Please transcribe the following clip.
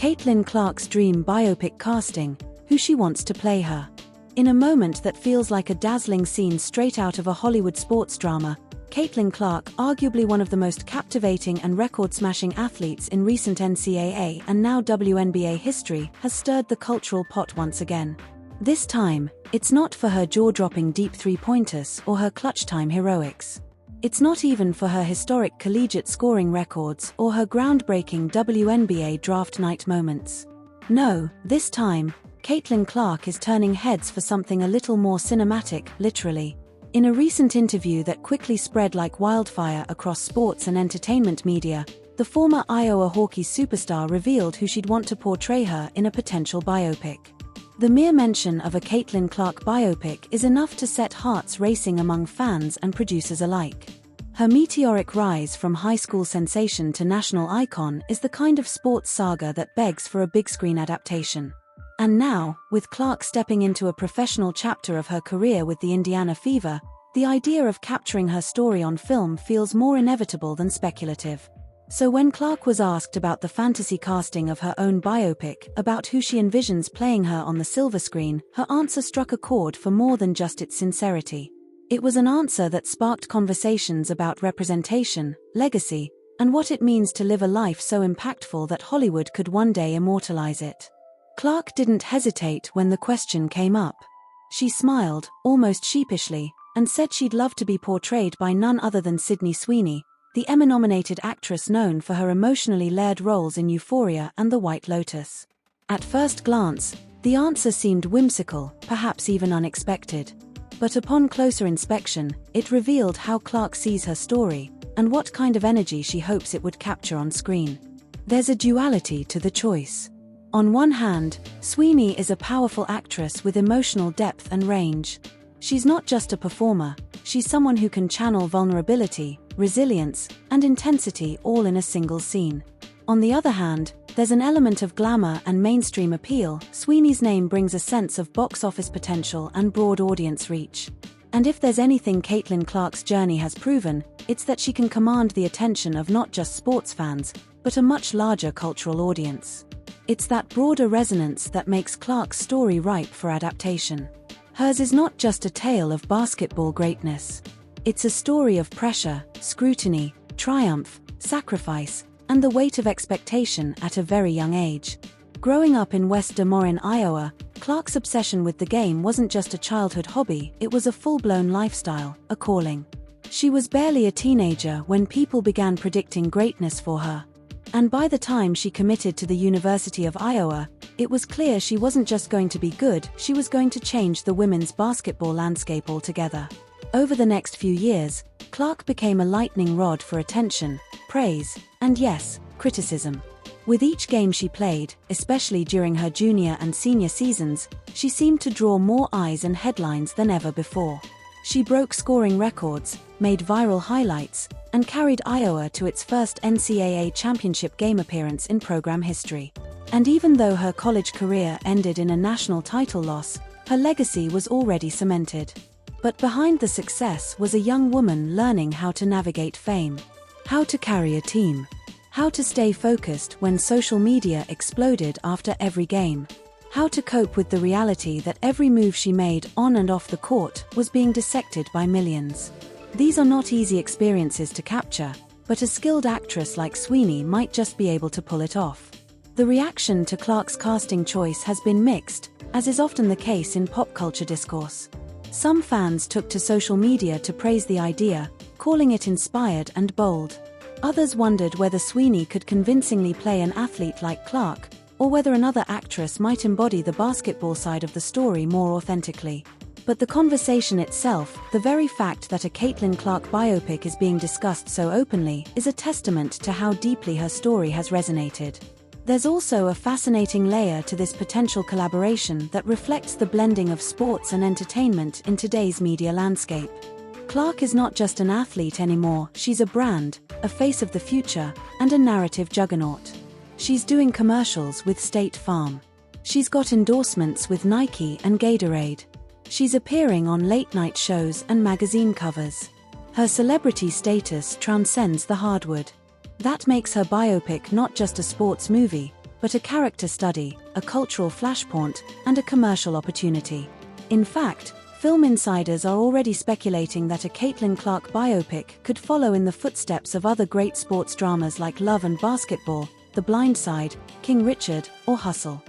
Caitlin Clark's dream biopic casting, who she wants to play her. In a moment that feels like a dazzling scene straight out of a Hollywood sports drama, Caitlin Clark, arguably one of the most captivating and record-smashing athletes in recent NCAA and now WNBA history, has stirred the cultural pot once again. This time, it's not for her jaw-dropping deep three-pointers or her clutch-time heroics. It's not even for her historic collegiate scoring records or her groundbreaking WNBA draft night moments. No, this time, Caitlin Clark is turning heads for something a little more cinematic, literally. In a recent interview that quickly spread like wildfire across sports and entertainment media, the former Iowa Hawkeyes superstar revealed who she'd want to portray her in a potential biopic. The mere mention of a Caitlin Clark biopic is enough to set hearts racing among fans and producers alike. Her meteoric rise from high school sensation to national icon is the kind of sports saga that begs for a big-screen adaptation. And now, with Clark stepping into a professional chapter of her career with the Indiana Fever, the idea of capturing her story on film feels more inevitable than speculative. So when Clark was asked about the fantasy casting of her own biopic, about who she envisions playing her on the silver screen, her answer struck a chord for more than just its sincerity. It was an answer that sparked conversations about representation, legacy, and what it means to live a life so impactful that Hollywood could one day immortalize it. Clark didn't hesitate when the question came up. She smiled, almost sheepishly, and said she'd love to be portrayed by none other than Sydney Sweeney, the Emmy-nominated actress known for her emotionally layered roles in Euphoria and The White Lotus. At first glance, the answer seemed whimsical, perhaps even unexpected. But upon closer inspection, it revealed how Clark sees her story, and what kind of energy she hopes it would capture on screen. There's a duality to the choice. On one hand, Sweeney is a powerful actress with emotional depth and range. She's not just a performer, she's someone who can channel vulnerability, resilience, and intensity all in a single scene. On the other hand, there's an element of glamour and mainstream appeal. Sweeney's name brings a sense of box office potential and broad audience reach. And if there's anything Caitlin Clark's journey has proven, it's that she can command the attention of not just sports fans, but a much larger cultural audience. It's that broader resonance that makes Clark's story ripe for adaptation. Hers is not just a tale of basketball greatness. It's a story of pressure, scrutiny, triumph, sacrifice, and the weight of expectation at a very young age. Growing up in West Des Moines, Iowa, Clark's obsession with the game wasn't just a childhood hobby, it was a full-blown lifestyle, a calling. She was barely a teenager when people began predicting greatness for her. And by the time she committed to the University of Iowa, it was clear she wasn't just going to be good, she was going to change the women's basketball landscape altogether. Over the next few years, Clark became a lightning rod for attention, praise, and yes, criticism. With each game she played, especially during her junior and senior seasons, she seemed to draw more eyes and headlines than ever before. She broke scoring records, made viral highlights, and carried Iowa to its first NCAA championship game appearance in program history. And even though her college career ended in a national title loss, her legacy was already cemented. But behind the success was a young woman learning how to navigate fame, how to carry a team, how to stay focused when social media exploded after every game, how to cope with the reality that every move she made on and off the court was being dissected by millions. These are not easy experiences to capture, but a skilled actress like Sweeney might just be able to pull it off. The reaction to Clark's casting choice has been mixed, as is often the case in pop culture discourse. Some fans took to social media to praise the idea, calling it inspired and bold. Others wondered whether Sweeney could convincingly play an athlete like Clark, or whether another actress might embody the basketball side of the story more authentically. But the conversation itself, the very fact that a Caitlin Clark biopic is being discussed so openly, is a testament to how deeply her story has resonated. There's also a fascinating layer to this potential collaboration that reflects the blending of sports and entertainment in today's media landscape. Clark is not just an athlete anymore, she's a brand, a face of the future, and a narrative juggernaut. She's doing commercials with State Farm. She's got endorsements with Nike and Gatorade. She's appearing on late-night shows and magazine covers. Her celebrity status transcends the hardwood. That makes her biopic not just a sports movie, but a character study, a cultural flashpoint, and a commercial opportunity. In fact, film insiders are already speculating that a Caitlin Clark biopic could follow in the footsteps of other great sports dramas like Love and Basketball, The Blind Side, King Richard, or Hustle.